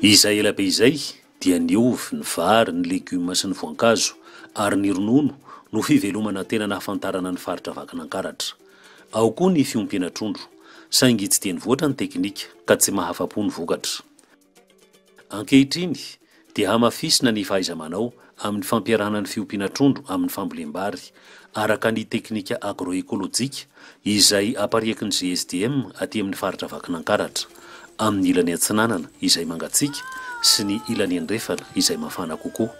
Izay elabe izay dia ny ovy, ny vary, ny legioma sy ny voankazo ary ny ronono no fivelomana tena nahafantarana ny faritra vakinankaratra. Ao koa ny fiompiana trondro, saingy tsy dia nivoatra ny teknika ka tsy mahafa-po ny vokatra. Ankehitriny dia hamafisina ny fahaiza-manao amin'ny fampiarahana ny fiompiana trondro amin'ny fambolem-bary araka ny teknika agroekolojika izay apariaky ny GSDM aty amin'ny faritra vakinankaratra amin'ny ilany antsinanana izay mangatsiaka sy ny ilany andrefana izay mafana kokoa.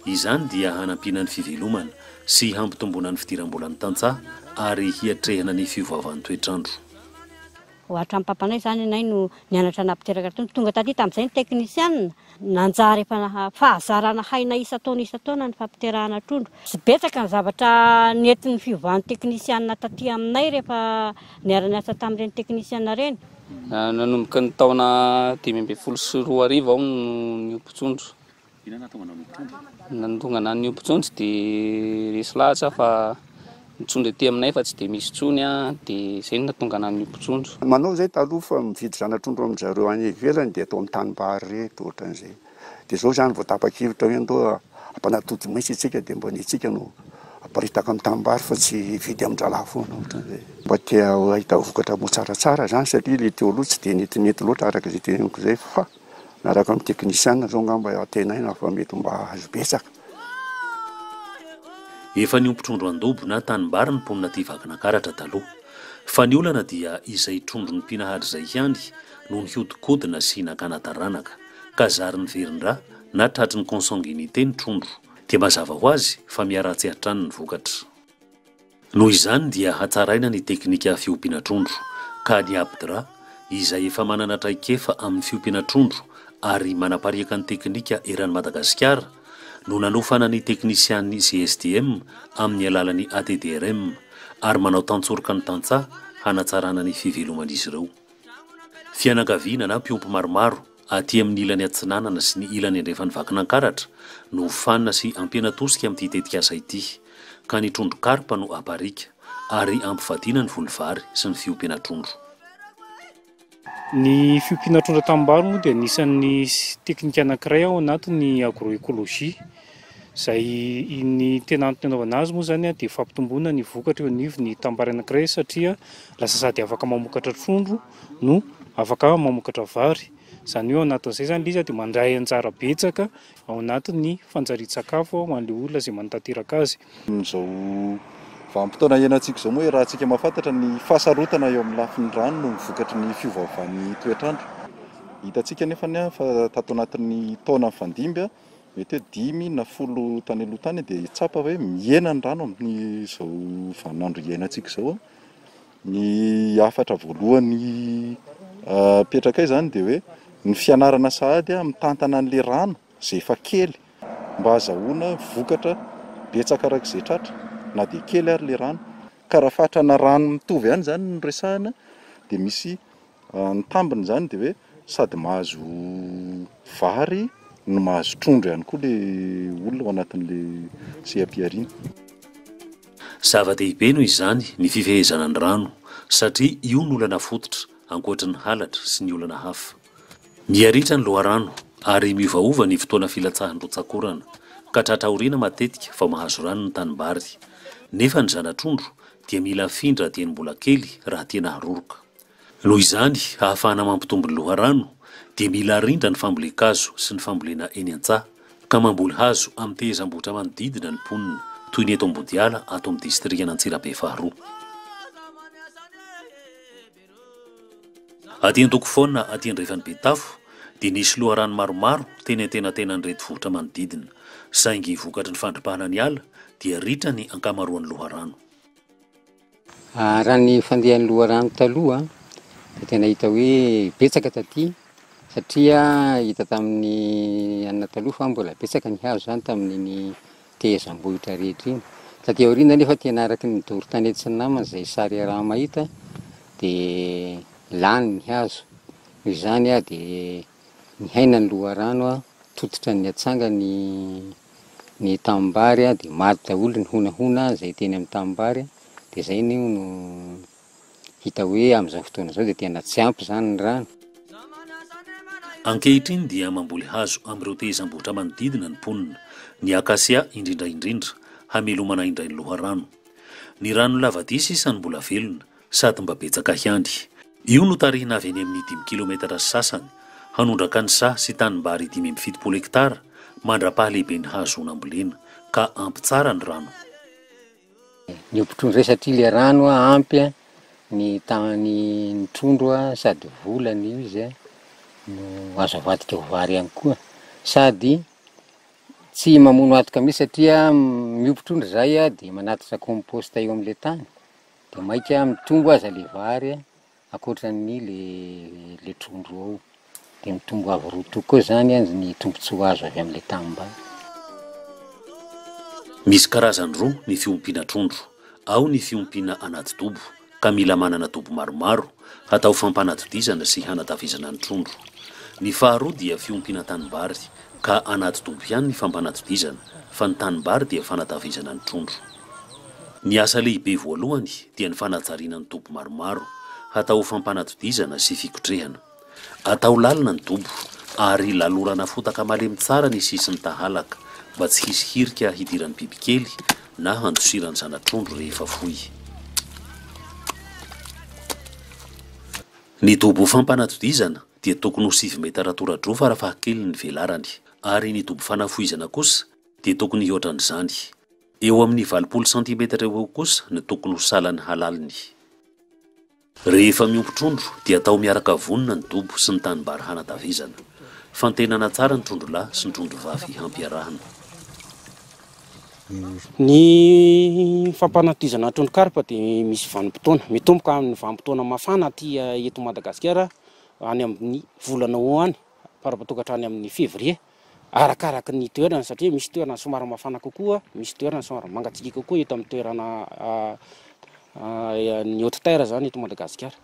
Izany dia hanampiana ny fivelomana sy hampitombona ny fidiram-bola ny tantsaha ary hiatrehana ny fiovaovan'ny toetrandro. Ohatra amin'ny papanay zany anay no nianatra nampiteraka trondro, tonga taty tamin'izay ny teknisianina nanjary efa fahazarana haina isa-taona ny fampiterahana trondro. Sy betsaka ny zavatra nentin'ny fiovahan'ny teknisianina taty aminay rehefa niara-niasa tamin'ireny teknisianina reny. Nanomboka ny taona 2012 aho niompy trondro. Inona nahatonga nanomboka trondro? Nantonga naniopy trondro dia resy lahatra fa ny trondro ety aminay fa tsy dia misy trony dia izay nahatonga naniopy trondro. Manao zay taloha fa mividy zana-trondro amin'izareo any ivelany dia atao amin'ny tanimbary reto ohatran'izay. Dia izao zany vao tapa-kevitra hoe andao ampanatody maitso isika dia mba nitsika no aparitaka amin'ny tanimbary fa tsy vidy amin-dralahy foana ohatran'izay. Mba tia ahita vokatra mo tsaratsara zany satria ilay teo aloha tsy dia netinety loatra araka izay teneniko izay fa miaraka amin'ny teknisianina zao ngamba atenaina fa mety mba azo betsaka. Efa niompy trondro an-dobo na tanimbary ny mponina aty vakinankaratra taloha, fa ny olana dia izay trondro ny mpinahary izay ihany no nihodikodina sy nakana taranaka ka zary ny verin-drà na tratry ny consanguinité ny trondro dia mazava ho azy fa miara-tsy hatrany ny vokatra. Noho izany dia hatsaraina ny teknika fiompiana trondro ka ny abdra izay efa manana traikefa amin'ny fiompiana trondro ary manapariaka ny teknika eran'ny Madagasikara no nanofana ny teknisian'ny GSDM amin'ny alalan'ny ATDRM ary manao tantsoroka ny tantsaha hanatsarana ny fiveloman'izy ireo. Fianakaviana na mpiompy maromaro aty amin'ny ilany antsinanana sy ny ilany andrefan'ny vakinankaratra no fanina sy ampiana tosika amin'ity tetikasa ity ka ny trondro karpa no aparika ary ampivadiana ny volovary sy ny fiompiana trondro. Ny fiompiana trondro tanimbary moa dia anisan'ny teknika anankiray ao anatin'ny agroekologia. Izay ny tena antony azy moa zany dia fampitomboana ny vokatra eo anivon'ny tanimbary anankiray satria lasa sady afaka mamokatra trondro no afaka mamokatra vary. Izany hoe ao anatin'izay zany izy dia mandray anjara betsaka ao anatin'ny fanjarian-tsakafo ho an'ilay olona izay manatanteraka azy. Amin'izao vanim-potoana iainantsika izao moa raha tsika mahafantatra ny fahasarotana eo amin'ny lafin'ny rano no vokatry ny fiovaovan'ny toetrandro. Hitantsika nefa fa tato anatin'ny taona fandimby mety hoe 5 na 10 tany aloha tany dia tsapa hoe miena ny rano amin'izao vaninandro iainantsika izao. Ny hafatra voalohany petraka izany dia hoe ny fianarana sahady mitantana an'ilay rano izay efa kely mba azahoana vokatra betsaka arak'izay tratra na dia kely ary ilay rano. Ka raha fatrana rano mitovy ihany zany no resahana dia misy ny tambiny zany dia hoe sady mahazo vary no mahazo trondro ihany koa ilay olona ao anatin'ilay sehampiariana. Zava-dehibe noho izany ny fifehezana ny rano satria io no olana fototra ankoatra ny halatra sy ny olana hafa. Miaritra ny loharano ary miovaova ny fotoana filatsahan'ny rotsakorana ka tratraoriana matetika fa mahazo rano ny tanimbary. Nefa ny zana-trondro dia mila afindra dia ny mbola kely raha tena haroroka. Noho izany ahafahana mampitombo ny loharano dia mila rindra ny fambolekazo sy ny fambolena eny an-tsaha ka mamboly hazo amin'ny tehezam-botra manodidina ny mponina toy ny eto Ambodiala ato amin'ny distrikana Antsirabe faharoa. Aty Antokofaona aty andrefan'ny Betafo dia nisy loharano maromaro tena ny reto vohitra manodidina saingy vokatry ny fandripahana ny ala dia ritra ny ankamaroan'ny loharano. Raha ny fandehan'ny loharano taloha dia tena hita hoe betsaka taty satria hita tamin'ny anona taloha fa mbola betsaka ny hazo zany tamin'ny tehezam-bohitra rehetra iny. Taty aoriana nefa tena araky ny doro-tanety sy ny namana izay sary raha mahita dia lany ny hazo. Noho izany dia ny haina ny loharano totitra ny atsanga ny tanimbary dia maty daholo ny honahona izay teny amin'ny tanimbary dia izay no hita hoe amin'izao fotoana izao dia tena tsy ampy zany ny rano. Ankehitriny dia mamboly hazo amin'ireo tehizam-bohitra manodidina ny mponina, ny akasia indrindraindrindra hamelomana indray ny loharano. Ny rano lavadisy isany mbola velona sady mba betsaka hiandry. Io no tarihina avy eny amin'ny 5 kilometatra sasany hanondraka ny sa sy tanimbary 570 hektara mandra-pahalehibe ny hazo nambolena ka ampy tsara ny rano. Ny mpitrondro satria le rano ampy ny trondro sady volana io izy no azo avadika ho vary ihany koa, sady tsy mamono atoka mihitsy satria miompy-trondro zay dia manatitra compost eo amin'le tany dia maika mitombo aza le vary akoatran'ny le trondro ao, dia mitombo avy roa koa zany ny tombontsoa azo avy amin'le tanimbary. Misy karazany roa ny fiompiana trondro, ao ny fiompiana anaty dobo ka mila manana dobo maromaro atao fampanatodizana sy hanatavizana ny trondro. Ny faharoa dia fiompiana tanimbary ka anaty dobo ihany ny fampanatodizana fa ny tanimbary dia fanatavizana ny trondro. Ny asa lehibe voalohany dia ny fanajariana ny dobo maromaro atao fampanatodizana sy fikotrehana. Atao lalina ny dobo ary lalorana fotaka malemy tsara ny sisiny tahalaka mba tsy hisy hirika hidiran'ny bibikely na handosirany zana-trondro rehefa foy. Ny dobo fampanatodizana dia tokony ho 7 metatra tora-drofo farafahakeliny ny velarany, ary ny dobo fanafoizana kosa dia tokony hihoatran'izany. Eo amin'ny 20 cm eo kosa ny tokony ho salan'ny halaliny. Rehefa miompy trondro dia atao miaraka vonona ny dobo sy ny tanimbary hanatavizana. Fantenana tsara ny trondro lahy sy ny trondro vavy hampiarahana. Ny fampanatizana trondro karpa dia misy vanim-potoana, mitomboka amin'ny vanim-potoana mafana aty eto Madagasikara any amin'ny volana ho any parapatoka hatrany amin'ny février, arakaraka ny toerana satria misy toerana somary mafana kokoa, misy toerana somary mangatsiaka kokoa eto amin'ny toerana ny haute terre zany eto Madagasikara.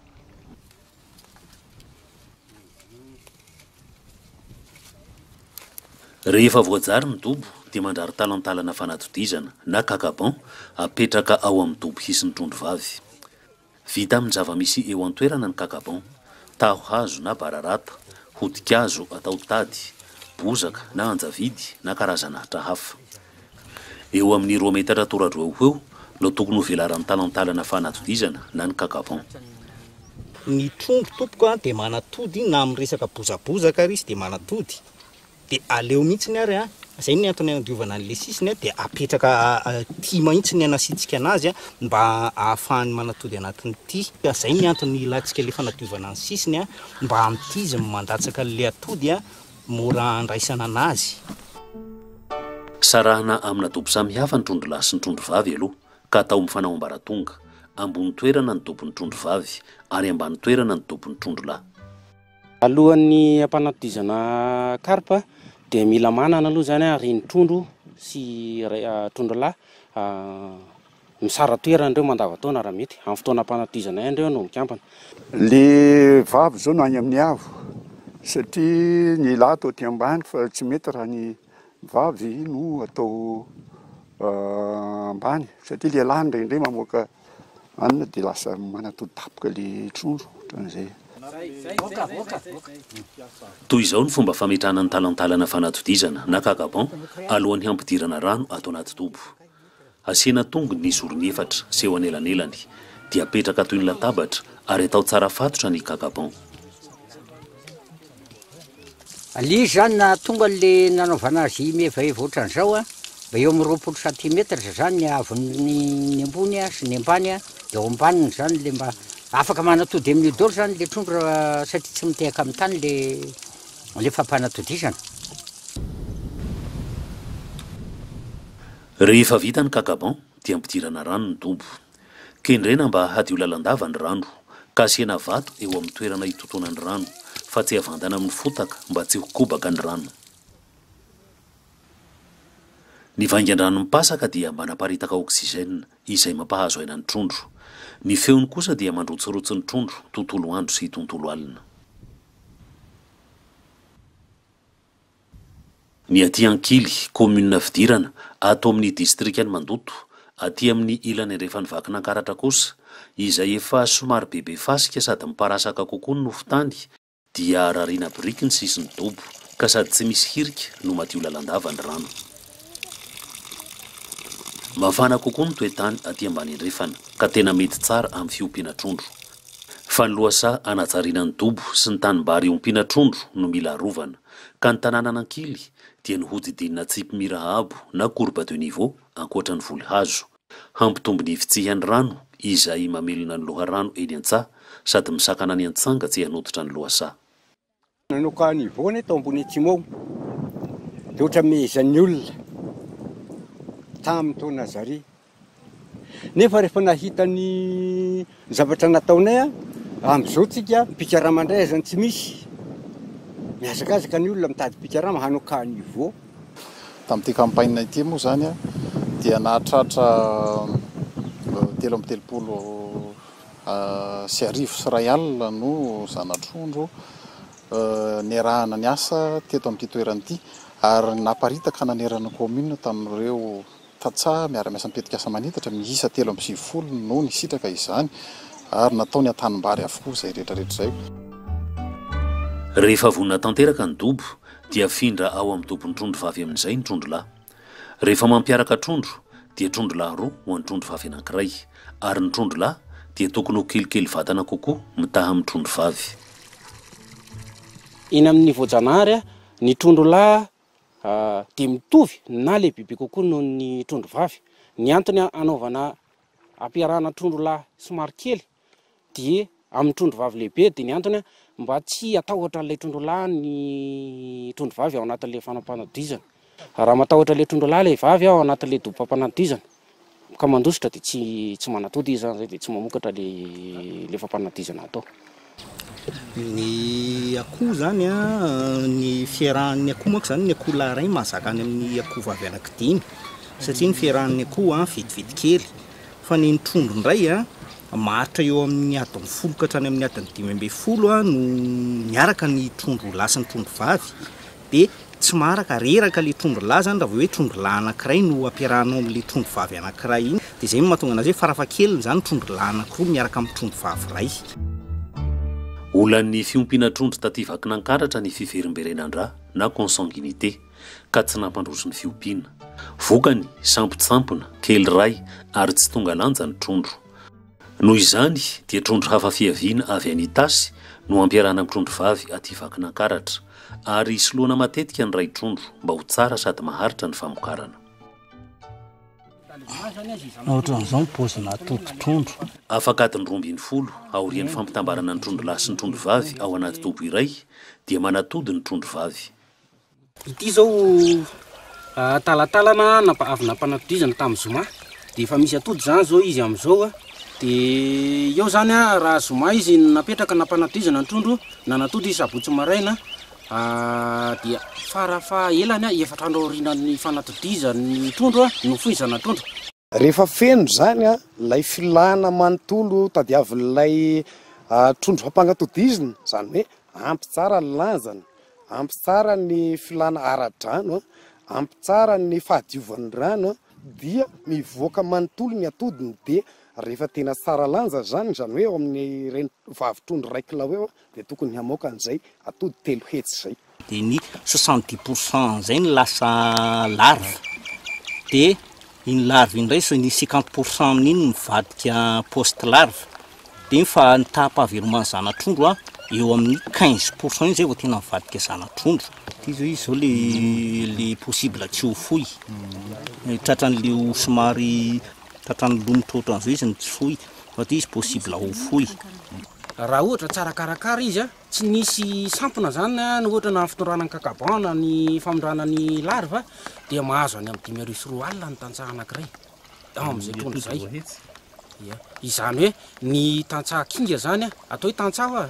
Rehefa voajary ny dobo dia mandrary talantalana fanatodizana na kakaban apetraka ao amin'ny dobo hisy ny trondro vavy. Vita amin'ny zava-misy eo an-toerana ny kakaban, taho hazo na bararata, hodikazo atao tady, bozaka na anjavidy na karazana hatra hafa. Eo amin'ny 2 metatra tora-drofo eo no tokony ho velaran'ny talantalana fanatodizana na ny kakaban. Ny trondro tompoko dia manatody na amin'ny resaka bozabozaka ary izy dia manatody. Dia aleo mihitsy ny ary zay ny antony anadiovana an'le sisiny dia apetraka ty mahitsy ny anasitsika anazy mba ahafahany manatody anatin'ny ty. Zay ny antony ilatsika le fanadiovana ny sisiny mba amin'ity izy mandatsaka le atody mora andraisana anazy. Sarahana amina dobo samihafa ny trondro lahy sy ny trondro vavy aloha ka atao mifanao ambaratonga, ambony toerana ny dobon'ny trondro vavy ary ambany toerana ny dobon'ny trondro lahy. Alohan'ny ampanatodizana karpa dia mila manana aloha zany ary ny trondro sy trondro lahy misara toerana ireo mandavataona raha mety amin'ny fotoana ampanatodizana ihany ireo no mikampana. Le vavy zao no any amin'ny avo satria ny lahy atao aty ambany fa tsy mety raha ny vavy no atao ambany satria le lahy indraindray mamoaka anina dia lasa manatody tapoka le trondro ohatran'izay. Toy izao ny fomba fametrahana ny talantalana fanatodizana na kakaban alohan'ny hampidirana rano ato anaty dobo. Asiana tongony ny zorony efatra seho anelanelany dia apetraka toy ny latabatra ary atao tsara fatotra ny kakaban. Ali zany na tonga le nanaovana azy mevaheva ohatran'izao mba eo amin'ny 20 cm zany ny avon'ny ambony sy ny ambany eo ambaniny zany le mba afaka manatody amin'ny doro zany le trondro satria tsy mitehaka amin'ny tany le fampanatodizana. Rehefa vita ny kakaban dia ampidirana rano ny dobo. Kendrena mba hadio lalandava ny rano ka asiana vato eo amin'ny toerana hitotona ny rano fa tsy havandana amin'ny fotaka mba tsy ho kobaka ny rano. Ny vaingan-drano mipasaka dia manaparitaka oksizena izay mampahazo aina ny trondro. Ny feony kosa dia mandrotsirotsy ny trondro tontolo andro sy tontolo alina. Ny aty Ankily, commune fidirana, ato amin'ny distrikany Mandoto, aty amin'ny ilany rehefa nivakina ankaratra kosa, izay efa somary bebe fasika sady miparasaka kokoa ny nofotany dia rarina biriky ny sisiny dobo ka sady tsy misy hirika no madio lalandava ny rano. Mafana kokoa ny toetany aty ambany andrefana ka tena mety tsara amin'ny fiompiana trondro. Fa ny lohasaha anatsariana ny dobo sy ny tanimbary ompiana trondro no mila rovana, ka ny tanàna anankily dia nohodidinina tsipimira abo na courbe de niveau ankoatra ny voly hazo, hampitombo ny fitsihany rano izay mamelona ny loharano eny an-tsaha sady misakana ny an-tsanga tsy hanototra ny lohasaha. Nanoka nivony tao ambony atsimo dia ohatra mezan'ny olona tamin'ny taona zary. Nefa rehefa nahita ny zavatra nataonay amin'izao tsika pikarama indray azany tsy misy. Miazakazaka ny olona mitady pikarama hanoka nivo. Tamin'ity campagne ity moa zany dia nahatratra 3 sy arivo sy ray alina no zanatrondro niarahana ny asa teto amin'ity toerana ity ary naparitaka nanerana commune tamin'ireo tatsaha miara-miasa mipetrika asa manitatra miisa 370 no nisitraka izany ary nataony antanimbary avokoa izay rehetrarehetra izay. Rehefa vonina tanteraka ny dobo dia findra ao amin'ny dobon'ny trondro vavy amin'izay ny trondro lahy. Rehefa mampiaraka trondro dia trondro lahy roa ho an'ny trondro vavy anankiray ary ny trondro lahy dia tokony ho kelikely vatana kokoa mitaha amin'ny trondro vavy. Eny amin'ny voajanahary ny trondro lahy dia mitovy na lehibe kokoa noho ny trondro vavy. Ny antony anaovana ampiarahana trondro lahy somary kely dia amin'ny trondro vavy lehibe dia ny antony mba tsy atahotra ilay trondro lahy ny trondro vavy ao anatin'ilay fanampanadizana. Raha matahotra ilay trondro lahy ilay vavy ao anatin'ilay dobo-pampanadizana ka mandositra dia tsy manatody izy zany dia tsy mamokatra ilay fampanadizana atao. Ny akoho zany ny fiarahan'ny akoho moa zany ny akoho lahy ray mahazaka any amin'ny akoho vavy anankidimy satria ny fiarahan'ny akoho vetivety kely fa ny trondro indray maharitra eo amin'ny adiny 10 ka hatrany amin'ny adiny 5 no miaraka ny trondro lahy sy ny trondro vavy dia tsy maharaka reraka ilay trondro lahy zany raha vao hoe trondro lahy anankiray no ampiarahanao amin'ilay trondro vavy anankiray iny dia izay mahatonga anazy hoe farafahakeliny zany trondro lahy anankiroa miaraka amin'ny trondro vavy ray. Olan'ny fiompiana trondro taty vakinankaratra ny fiverimberenandra na consanguinité ka tsy nampandroso ny fiompiana. Vokany sampotsampona, kely ray ary tsy tonga lanja ny trondro. Noho izany dia trondro hafa fiaviana avy any tasy no ampiarahana amin'ny trondro vavy aty vakinankaratra ary soloana matetika ny ray trondro mba ho tsara sady maharitra ny famokarana. Ohatran'izao ny paozina atoto-trondro. Afaka adiny 12 aorian'ny fampitambarana ny trondro lahy sy ny trondro vavy ao anaty dobo iray dia manatody ny trondro vavy. Ity zao talatalana avy nampanatodizana tamin'ny zoma dia efa misy atody zany zao izy amin'izao dia eo zany raha zoma izy napetraka nampanatodizana ny trondro nanatody izy sabotsy maraina dia farafa elany efatra andro aorian'ny fanatodizany trondro no foizana trondro. Rehefa feno zany lay filana manontolo tadiavin'ilay trondro fampanatodizana zany hoe ampy tsara ny lanjany, ampy tsara ny filana ara-drano, ampy tsara ny fahadiovan'ny rano dia mivoaka manontolo ny atodiny dia rehefa tena tsara lanja zany hoe ao amin'ny reny vavy trondro ray kilao eo dia tokony hamoaka an'izay atody 3 hetsy zay. Dia ny 70% zay ny lasa larve dia iny larve indray so ny 50% amin'iny mivadika post larve dia fa ny taham-pahavelomany zanatrondro eo amin'ny 15% zay vao tena mivadika zanatrondro. Izy zao le possible tsy ho foy tratran'le ho somary tratran'ny lomotra ohatran'izao izy ny tsy foy fa izy possible ho foy. Raha ohatra tsara karakara izy tsy nisy sampona zany no ohatra na fitondrana kakabana ny famondrana ny larve dia mahazo any amin'ny 5 alina ny tantsaha anankiray amin'izay trondro zay. Izany hoe ny tantsaha kinga zany atao hoe tantsaha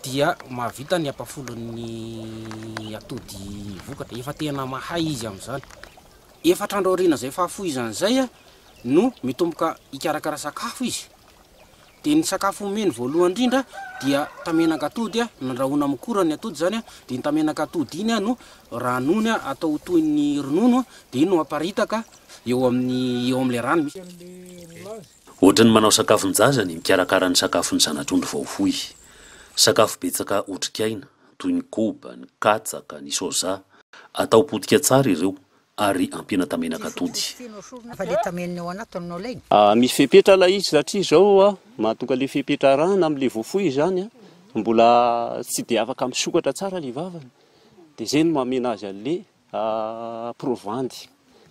dia mahavita ny ampafolon'ny atody vokatra efa tena mahay izy amin'izany. Efatra andro aoriana zay fahafoizany zay no mitomboka ikarakara sakafo izy. Dia ny sakafo omeny voalohany indrindra dia tamenaka atody nandrahoana mokora ny atody zany dia ny tamenaka atody iny no ranony atao toy ny ronono dia iny no aparitaka eo amin'ilay rano misy. Ohatran'ny manao sakafon-jaza ny mikarakara ny sakafon'ny zanatrondro vao fohy. Sakafo betsaka otrikaina toy ny koba, ny katsaka, ny soja. Atao potika tsara ireo ary ampina tamenaka atody. Misy fepetra la izy satria zao mahatonga le fepetra rana amin'le voafoy zany mbola tsy dia afaka misokatra tsara le vavany. Dia zay no mamena azy an'le provandy,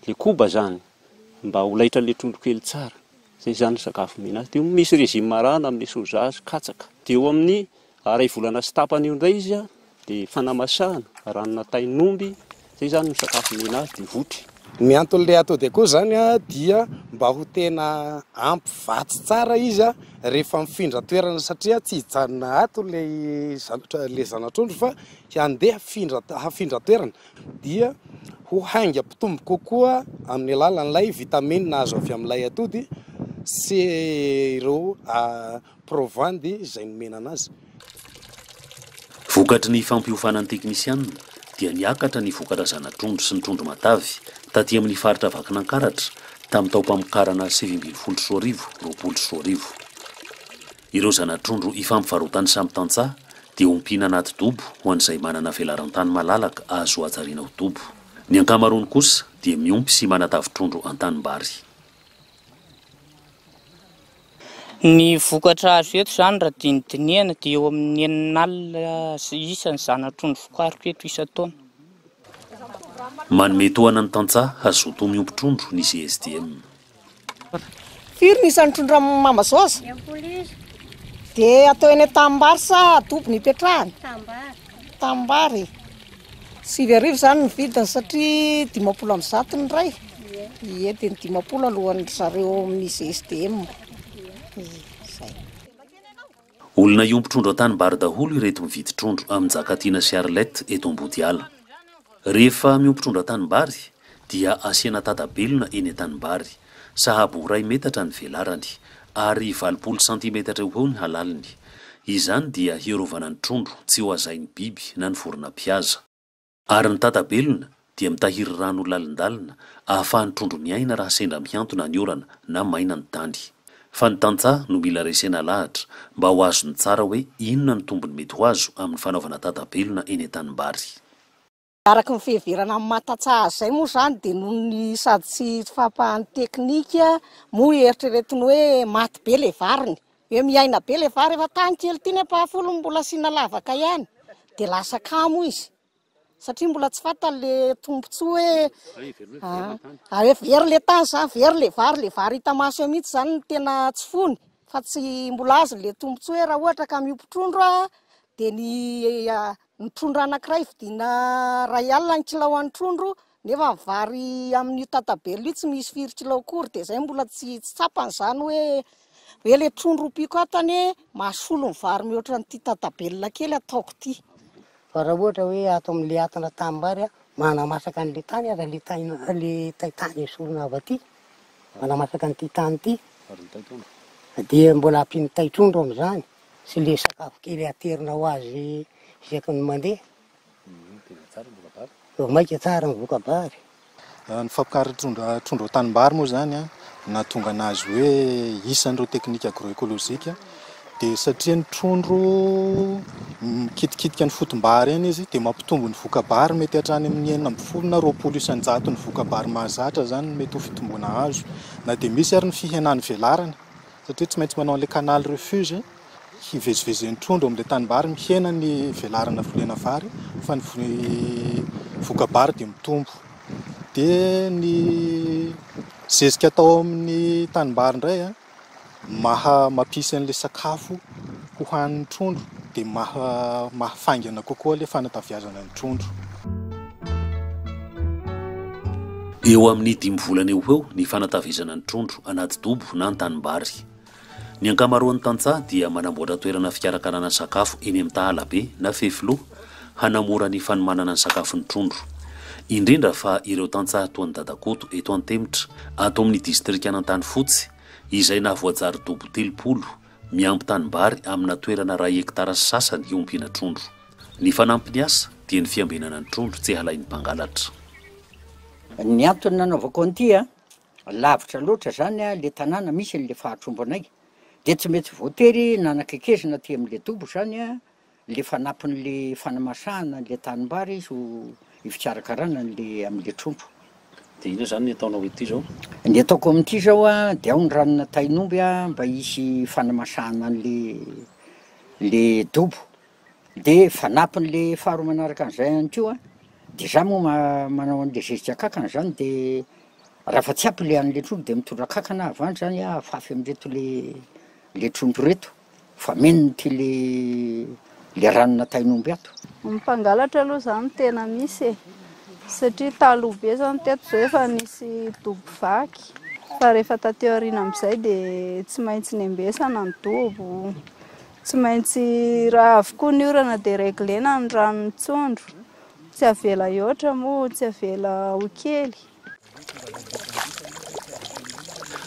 le koba zany, mba ho laitra le trondro kely tsara. Zay zany sakafo mena azy. Dia misy régime marana amin'ny soja, katsaka. Dia eo amin'ny ray volana sy tapany io indray izy dia fanamasahana, ranona tainomby, zay zany ny sakafo mena azy dia votry. Ny anton'ilay atody koa zany dia mba ho tena ampivatsy tsara izy rehefa mifindra toerana satria tsy hijanona ato le zanatrondro fa handeha hafindra toerana dia ho hainga mpitombo kokoa amin'ny alalan'ilay vitamine azo avy amin'ilay atody sy ireo provandy izay nomenana azy. Vokatry ny fampiofanan'ny teknisianina dia niakatra ny vokatra zanatrondro sy ny trondro matavy taty amin'ny faritra Vakinankaratra tamin'ny tao-pamokarana 724,20. Ireo zanatrondro ifampivarotany samy tantsaha dia ompiana anaty dobo ho an'izay manana velaran-tany malalaka azo hatsariana ho dobo. Ny ankamaroany kosa dia miompy sy manatavitrondro antanimbary. Ny vokatra azo eto zany raha dinidiniana dia eo amin'ny 9 isany zanatrondro vokariko eto isan-taona. Manome tohana ny tantsaha azoto miompy trondro ny GSDM. Firy ny isan'ny trondro mamazoaza? Dia atao eny tambary sa dobo ny petrahany? Tambary. 7,000 zany ny vidiny satria 500 ny ray. Ie dia ny 500 alohan'ny zareo amin'ny GSDM. Olona iompy trondro antanimbary daholo ireto mividy trondro amin'ny Jakatiana sy Arlette eto Ambodiala. Rehefa miompy trondro antanimbary dia asiana tatabelona eny antanimbary, sahabo 2 metatra ny velarany ary 20 cm eo ny halaliny. Izany dia hierovana ny trondro tsy ho azainy biby na ny vorona piaza. Ary ny tatabelona dia mitahiry rano lalindalina ahafahan'ny trondro miaina raha sendra miantona ny orana na maina ny tany. Fa ny tantsaha no mila resena lahatra mba ho azo ny tsara hoe inona ny tombony mety ho azo amin'ny fanaovana tatabelona eny antanimbary. Araka ny fiheverana amin'ny mahatantsaha zay moa zany dia noho ny sady tsy fampahan'ny teknika moa eritreretiny hoe maty be le variny. Hoe miaina be le vary efa tany kely ty nepafolo mbola asiana lavaka ihany dia lasa kamo izy. Satria mbola tsy fanta le tombontsoa hoe very le tany zany, very le vary hita maso eo mihitsy zany tena tsy fony fa tsy mbola azo le tombontsoa hoe raha ohatra ka miompy trondro dia ny trondro anankiray vidiana 2 alina ny kilao an'ny trondro nefa vary amin'ny tatabelo io tsy misy 4 kilao kory dia zay mbola tsy tsapany zany hoe le trondro piko atany mahasolo ny vary mihoatra nyity tatabelona kely ataoko ty. Fa raha ohatra hoe ato amin'le atana tambary manamasaka an'le tany raha le taitany esorona avy aty manamasaka an'ity tany ity dia mbola ampiny taitrondro amin'izany sy le sakafo kely aterina ho azy isaky ny mandeha. Maika tsara ny vokabary. Ny fampikarana trondro tanimbary moa zany nahatonga anazy hoe isan'ireo teknika agroekôlôjika dia satria ny trondro mikitikitika ny fotombary eny izy dia mampitombo ny vokabary mety hatrany amin'ny 9 na 20 isan-jato ny vokabary mahazatra zany mety ho fitombona azo. Na dia misy ary ny fihenany velarany satria tsy maintsy manao an'ilay canal refuge hivezivezen'ny trondro amin'ilay tanimbary mihena ny velarana volena vary fa ny vokabary dia mitombo. Dia ny zezika atao amin'ny tanimbary indray mampisy an'ilay sakafo ho hanin'ny trondro dia mahafaingana kokoa ilay fanataviazana ny trondro. Eo amin'ny 5 volana eo ny fanataviazana ny trondro anaty dobo na antanimbary. Ny ankamaroan'ny tantsaha dia manamboatra toerana fikarakarana sakafo eny amin'ny tahalabe na fefilo hanamora ny fanomanana ny sakafon'ny trondro. Indrindra fa ireo tantsaha toa ny Dadakoto eto Antemitra ato amin'ny distrika Anantanifotsy izay nahavoajary dobo 30 miampy tanimbary amina toerana 2 hektara sasany iompina trondro. Ny fanampiny asa dia ny fiambenana ny trondro tsy halain'ny mpangalatra. Ny antony nanaovako an'ity lavitra loatra zany le tanàna misy le fahatrombonay dia tsy mety voatery nanakakezina aty amin'le dobo zany le fanampin'le fanamasahana le tanimbary izy ho ifitsarakarana le amin'le trondro. Dia ina zany ny ataonao ity zao? Ny ataoko amin'ity zao a dia ao ny ranona tainomby a mba hisy fanamasahana le dobo. Dia fanampin'le faharoa manaraka an'izay ihany koa a dia za moa manao an'le zezika kankana zany dia raha fa tsy ampy le an'le trondro dia mitondra kankana avy any zany a afafy amin'reto le trondro reto fa meniny ty le ranona tainomby ato. Mpangalatra aloha zany tena misy e, satria taloha be zany teto zao efa nisy dobo vaky fa rehefa taty aoriana amin'izay dia tsy maintsy nembesana ny dobo, tsy maintsy raha avokoa ny orana dia reglena ny ranon'ny tsondro, tsy avela yoatra moa, tsy avela ho kely.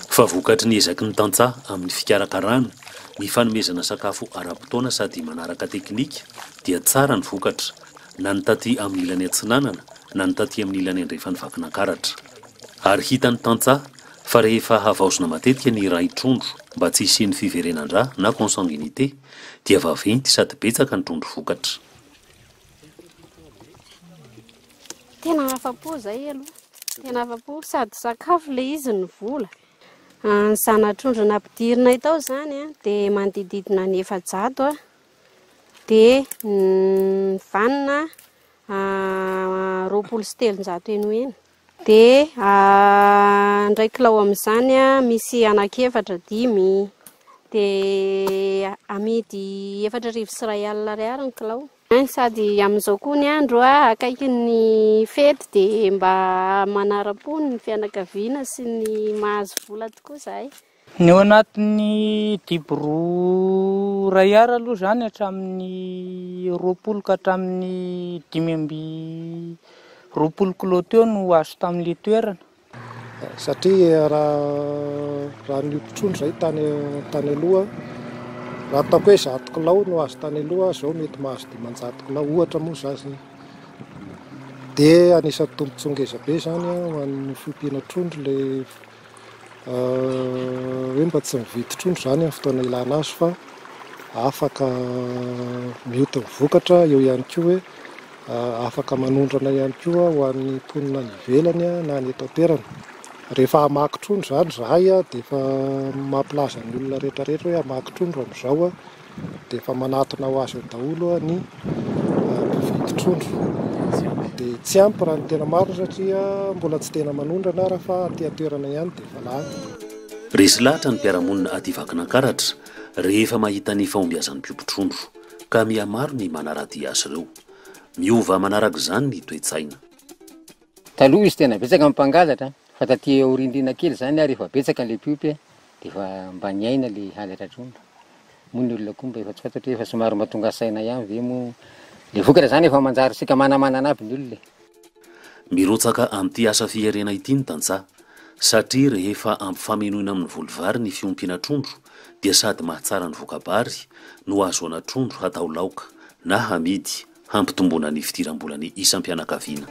Fa vokatry ny ezaky ny tantsaha amin'ny fikarakarana ny fanomezana sakafo ara-potoana sady manaraka teknika dia tsara ny vokatra na ny taty amin'ny ilany antsinanana na ny taty amin'ny ilany andrefa ny vakinakaratra. Ary hitany tantsaha fa rehefa havaosina matetika ny ray trondro mba tsy hisian'ny fiverenan-dra na consanguinité dia vaventy sady betsaka ny trondro vokatra. Tena afa-po zay aloha, tena afa-po sady sakafo le izy ny vola. Ny zana-trondro nampidirinay tao zany a dia manodididina ny 400 a, dia ny vanina 200 eno eny. Dia ndray kilao amin'izany a misy anaky 4-5, dia amidy 4,000 ariary ny kilao. Sady amin'izao koa ny andro a akaiky ny fety dia mba manara-po ny fianakaviana sy ny mahazo vola tokoa zahay. Ny ao anatin'ny diboro ray ara aloha zany hatramin'ny 20 ka hatramin'ny 520 kilao teo no azo tamin'le toerana. Satria raha ny trondro zay tany aloha raha ataoko hoe 100 kilao no azo tany aloha zao mety mahazo 500 kilao ohatra moa zazy. Dia anisan'ny tombotsongeza be zany ho an'ny fiompiana trondro le hoe mba tsy mividy trondro zany amin'ny fotoana ilana azy fa afaka mioty vokatra eo ihany koa hoe afaka manondrana ihany koa ho an'ny mponina ivelany na ny eto an-toerana. Rehefa hamaky trondro zany zahay dia efa mampilaza ny olona rehetrarehetra hoe hamaky trondro amin'izao dia efa manatona ho azy daholo ny mpividy trondro. Dia tsy ampy raha ny tena maro satria mbola tsy tena manondrana raha fa aty an-toerana ihany dia efa lany. Resy lahatra ny mpiaramonina aty vakinakaratra rehefa mahita ny fahombiazan'ny mpiompon-trondro ka mihamaro ny manaraty azy ireo. Miova manaraka izany ny toe-tsaina. Taloha izy tena betsaka mampangalatra fa taty aorindrina kely zany rehefa betsaka le piopy dia efa mba niaina le halatra trondro. Moa ny olona koa mba efa tsy fantatro efa somary mahatonga saina ihany ve moa le vokatra zany efa manjary sika manamanana aby ny olona. Mirotsaka amin'ity asa fiherena ity ny tantsaha satria rehefa ampifamenoina amin'ny volovary ny fiompiana trondro dia sady mahatsara ny vokabary no azoana trondro hatao laoka na hamidy hampitomboana ny fidiram-bolany isam-pianakaviana.